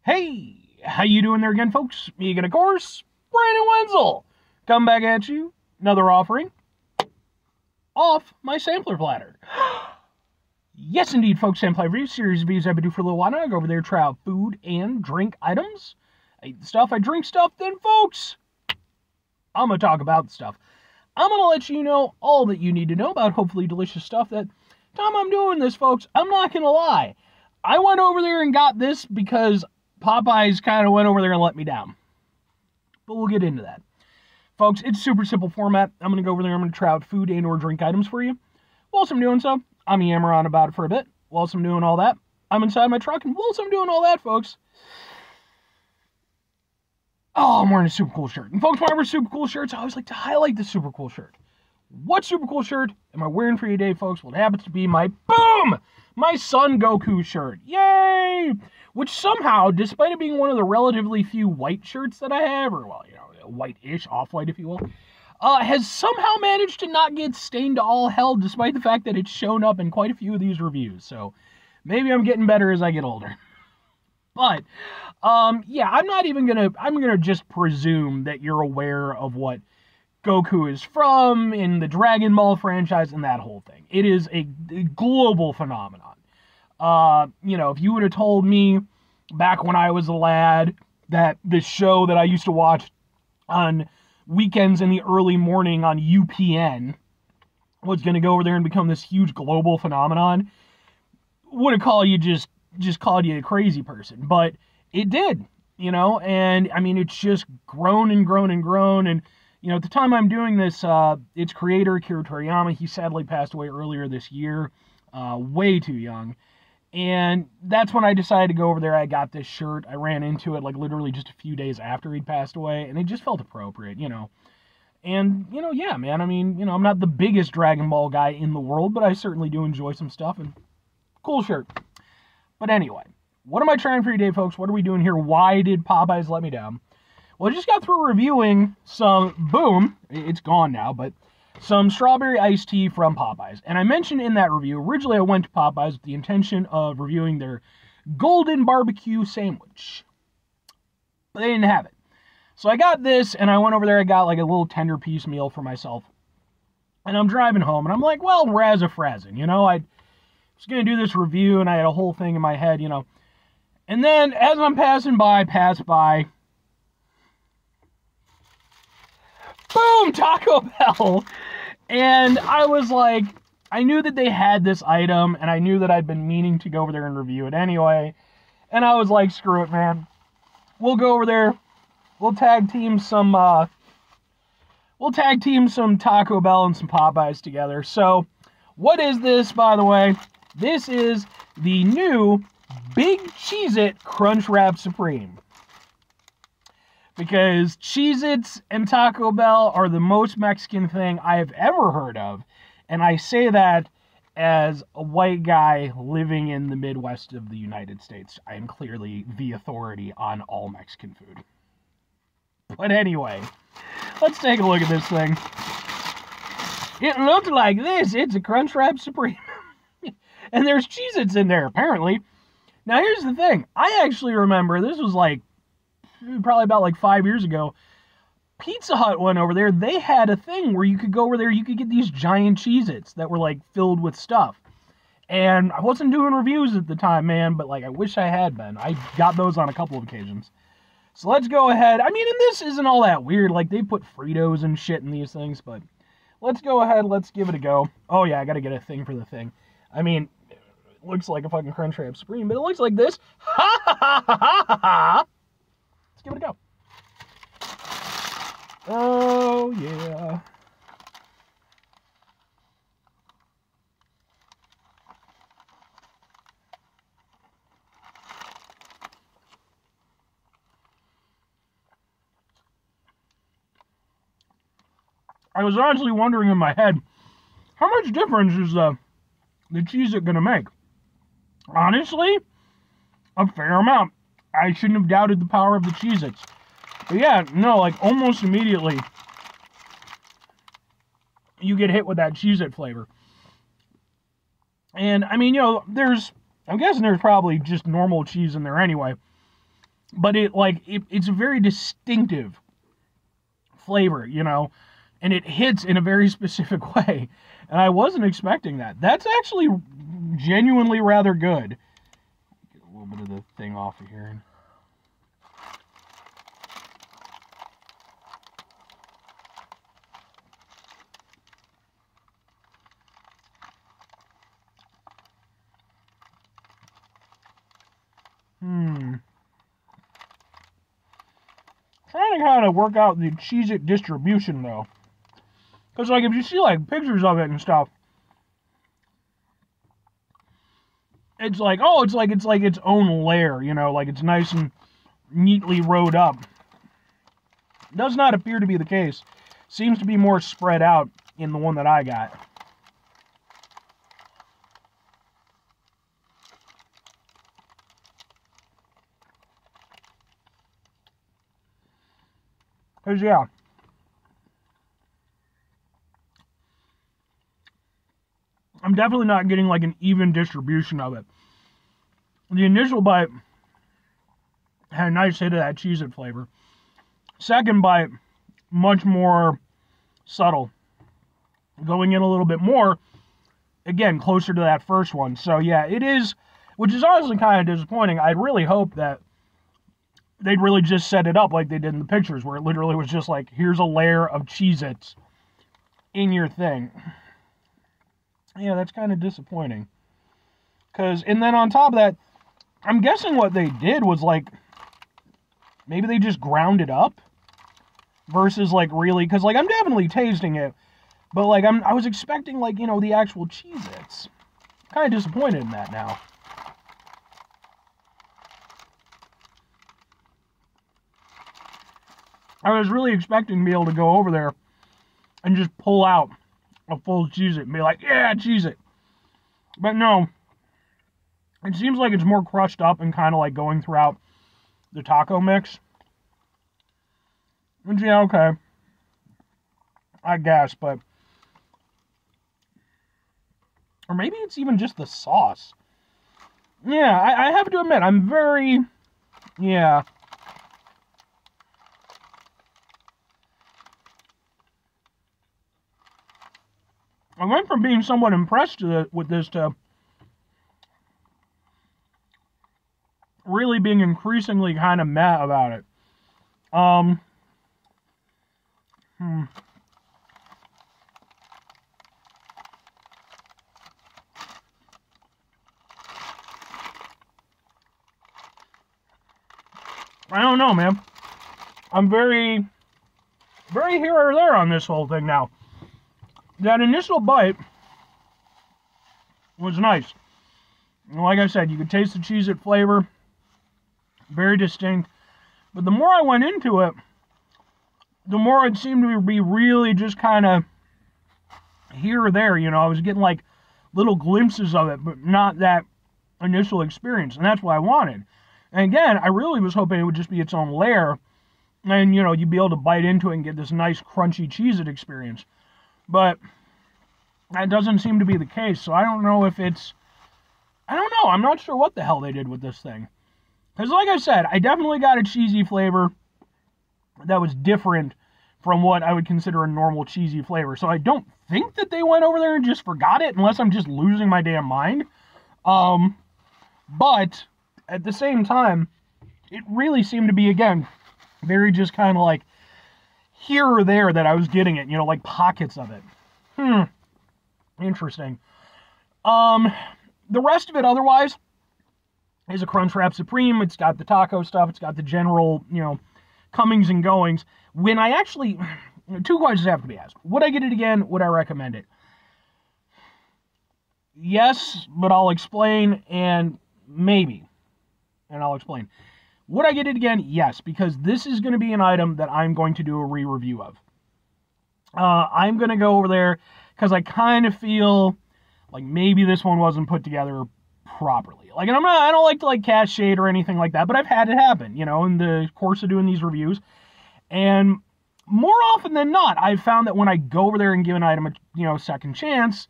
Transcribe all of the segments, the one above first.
Hey, how you doing there again, folks? Me again, of course, Brandon Wenzel. Come back at you, another offering off my sampler platter. Yes, indeed, folks, sampler review series of videos I've been doing for a little while now. I go over there, try out food and drink items. I eat the stuff, I drink stuff, then, folks, I'm going to talk about the stuff. I'm going to let you know all that you need to know about hopefully delicious stuff. That time I'm doing this, folks, I'm not going to lie. I went over there and got this because Popeyes kind of went over there and let me down. But we'll get into that. Folks, it's super simple format. I'm going to go over there, I'm going to try out food and or drink items for you. Whilst I'm doing so, I'm yammering on about it for a bit. Whilst I'm doing all that, I'm inside my truck, and whilst I'm doing all that, folks, I'm wearing a super cool shirt. And folks, when I wear super cool shirts, I always like to highlight the super cool shirt. What super cool shirt am I wearing for you today, folks? Well, it happens to be my Son Goku shirt. Yay! Which somehow, despite it being one of the relatively few white shirts that I have, or, well, white-ish, off-white, if you will, has somehow managed to not get stained to all hell, despite the fact that it's shown up in quite a few of these reviews. So, maybe I'm getting better as I get older. But, yeah, I'm gonna just presume that you're aware of what Goku is from in the Dragon Ball franchise and that whole thing. It is a global phenomenon. If you would have told me back when I was a lad that this show that I used to watch on weekends in the early morning on UPN was going to go over there and become this huge global phenomenon, would have called you just called you a crazy person. But it did, and I mean, it's just grown and grown and grown. And, at the time I'm doing this, its creator, Akira Toriyama, he sadly passed away earlier this year, way too young. And that's when I decided to go over there. I got this shirt. I ran into it literally just a few days after he'd passed away, and it just felt appropriate, And, yeah, man, I mean, I'm not the biggest Dragon Ball guy in the world, but I certainly do enjoy some stuff, and cool shirt. But anyway, what am I trying for you today, folks? What are we doing here? Why did Popeyes let me down? Well, I just got through reviewing it's gone now, but some strawberry iced tea from Popeyes. And I mentioned in that review, originally I went to Popeyes with the intention of reviewing their golden barbecue sandwich. But they didn't have it. So I got this, and I went over there, I got a little tender piece meal for myself. And I'm driving home, and I'm like, well, razza-frazzin', I was going to do this review, and I had a whole thing in my head, And then, as I'm passing by, boom, Taco Bell. And I was like, I knew that they had this item, and I knew that I'd been meaning to go over there and review it anyway. And I was like, screw it, man. We'll go over there. We'll tag team some Taco Bell and some Popeyes together. So, what is this, by the way? This is the new Big Cheez-it Crunchwrap Supreme. Because Cheez-Its and Taco Bell are the most Mexican thing I have ever heard of. And I say that as a white guy living in the Midwest of the United States. I am clearly the authority on all Mexican food. But anyway, let's take a look at this thing. It looks like this. It's a Crunchwrap Supreme. And there's Cheez-Its in there, apparently. Now, here's the thing. I actually remember, this was probably about 5 years ago, Pizza Hut went over there. They had a thing where you could go over there, you could get these giant Cheez-Its that were filled with stuff. And I wasn't doing reviews at the time, man, but I wish I had been. I got those on a couple of occasions. So let's go ahead. I mean, and this isn't all that weird. They put Fritos and shit in these things, but let's go ahead. Let's give it a go. Oh yeah, I gotta get a thing for the thing. I mean, it looks like a fucking Crunchwrap Supreme, but it looks like this. Ha ha ha ha ha ha! Let's give it a go. Oh, yeah. I was honestly wondering in my head, how much difference is the Cheez-It gonna make? Honestly, a fair amount. I shouldn't have doubted the power of the Cheez-Its. But yeah, no, almost immediately, you get hit with that Cheez-It flavor. And, I mean, I'm guessing there's probably just normal cheese in there anyway. but it's a very distinctive flavor, you know, and it hits in a very specific way, and I wasn't expecting that. That's actually genuinely rather good. Get a little bit of the thing off of here. Trying to kind of work out the Cheez-It distribution, though. Because, like, if you see, like, pictures of it and stuff, it's like, oh, it's like its own layer, you know, like it's nice and neatly rolled up. Does not appear to be the case. Seems to be more spread out in the one that I got. Because, yeah. I'm definitely not getting, like, an even distribution of it. The initial bite had a nice hit of that Cheez-It flavor. Second bite, much more subtle. Going in a little bit more, again, closer to that first one. So, yeah, it is, which is honestly kind of disappointing. I'd really hope that they'd really just set it up like they did in the pictures, where it literally was just like, here's a layer of Cheez-Its in your thing. Yeah, that's kind of disappointing. And then on top of that, I'm guessing what they did was, like, maybe they just ground it up versus, like, really, because, like, I'm definitely tasting it, but, like, I was expecting, like, you know, the actual Cheez-Its. Kind of disappointed in that now. I was really expecting to be able to go over there and just pull out a full Cheez-It and be like, yeah, Cheez-It. But no. It seems like it's more crushed up and kind of like going throughout the taco mix. Which, yeah, okay. I guess, but... Or maybe it's even just the sauce. Yeah, I have to admit, I'm very... Yeah. I went from being somewhat impressed with this to really being increasingly kind of mad about it. I don't know, man. I'm very, very here or there on this whole thing now. That initial bite was nice. And like I said, you could taste the Cheez-It flavor. Very distinct. But the more I went into it, the more it seemed to be really just kind of here or there. You know, I was getting like little glimpses of it, but not that initial experience. And that's what I wanted. And again, I really was hoping it would just be its own layer. And, you know, you'd be able to bite into it and get this nice crunchy Cheez-It experience. But that doesn't seem to be the case, so I don't know if it's... I don't know, I'm not sure what the hell they did with this thing. Because like I said, I definitely got a cheesy flavor that was different from what I would consider a normal cheesy flavor. So I don't think that they went over there and just forgot it, unless I'm just losing my damn mind. But at the same time, it really seemed to be, again, very just kind of like here or there that I was getting it, you know, like pockets of it. Interesting. The rest of it otherwise is a Crunchwrap Supreme. It's got the taco stuff. It's got the general, you know, comings and goings. When I actually, two questions have to be asked. Would I get it again? Would I recommend it? Yes, but I'll explain, and maybe. And I'll explain. Would I get it again? Yes, because this is going to be an item that I'm going to do a re-review of. I'm going to go over there because I kind of feel like maybe this one wasn't put together properly. Like, and I don't like to like cast shade or anything like that, but I've had it happen, you know, in the course of doing these reviews. And more often than not, I've found that when I go over there and give an item a, you know, second chance,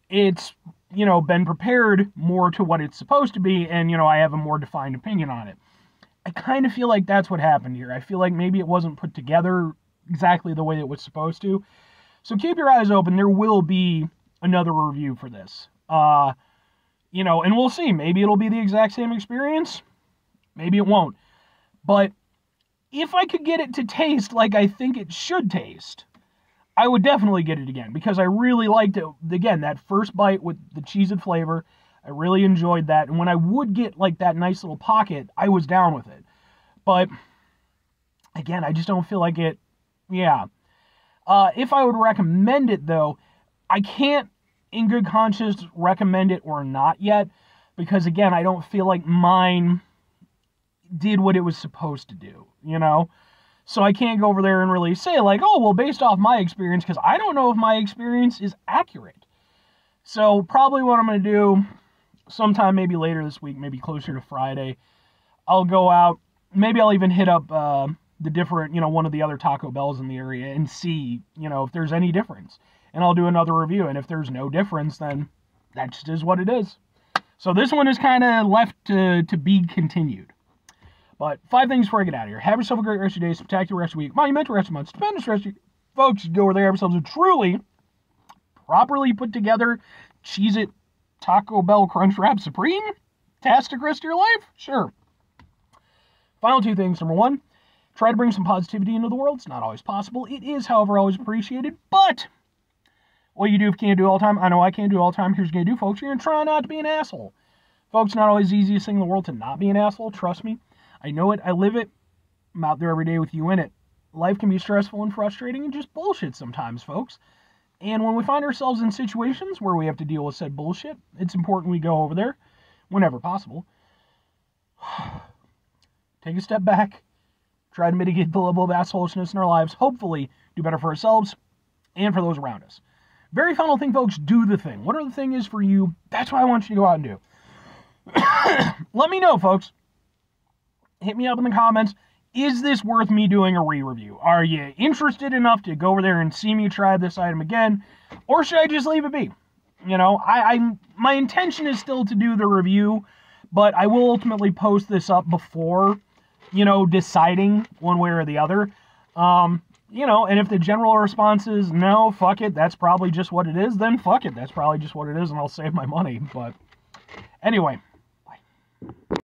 it's, you know, been prepared more to what it's supposed to be, and, you know, I have a more defined opinion on it. I kind of feel like that's what happened here. I feel like maybe it wasn't put together exactly the way it was supposed to. So keep your eyes open. There will be another review for this. You know, and we'll see. Maybe it'll be the exact same experience. Maybe it won't. But if I could get it to taste like I think it should taste, I would definitely get it again, because I really liked it. Again, that first bite with the Cheez-It flavor, I really enjoyed that. And when I would get like that nice little pocket, I was down with it. But again, I just don't feel like it. Yeah. If I would recommend it, though, I can't in good conscience recommend it or not yet, because again, I don't feel like mine did what it was supposed to do, you know? So I can't go over there and really say like, oh, well, based off my experience, because I don't know if my experience is accurate. So probably what I'm going to do sometime maybe later this week, maybe closer to Friday, I'll go out, maybe I'll even hit up the different, you know, one of the other Taco Bells in the area and see, you know, if there's any difference. And I'll do another review, and if there's no difference, then that just is what it is. So this one is kind of left to be continued. But 5 things before I get out of here. Have yourself a great rest of your day, spectacular rest of your week, monumental rest of your month, stupendous rest of your... Folks, go over there, have yourselves a truly, properly put together Cheez-It Taco Bell Crunchwrap Supreme? Tastic rest of your life? Sure. Final 2 things. Number 1, try to bring some positivity into the world. It's not always possible. It is, however, always appreciated. But what you do if you can't do it all the time, I know I can't do it all the time. Here's what you're going to do, folks. You're going to try not to be an asshole. Folks, not always the easiest thing in the world to not be an asshole. Trust me. I know it. I live it. I'm out there every day with you in it. Life can be stressful and frustrating and just bullshit sometimes, folks. And when we find ourselves in situations where we have to deal with said bullshit, it's important we go over there whenever possible. Take a step back. Try to mitigate the level of assholishness in our lives. Hopefully do better for ourselves and for those around us. Very final thing, folks, do the thing. Whatever the thing is for you, that's what I want you to go out and do. Let me know, folks. Hit me up in the comments. Is this worth me doing a re-review? Are you interested enough to go over there and see me try this item again? Or should I just leave it be? You know, my intention is still to do the review, but I will ultimately post this up before, you know, deciding one way or the other. You know, and if the general response is, no, fuck it, that's probably just what it is, then fuck it, that's probably just what it is, and I'll save my money. But anyway, bye.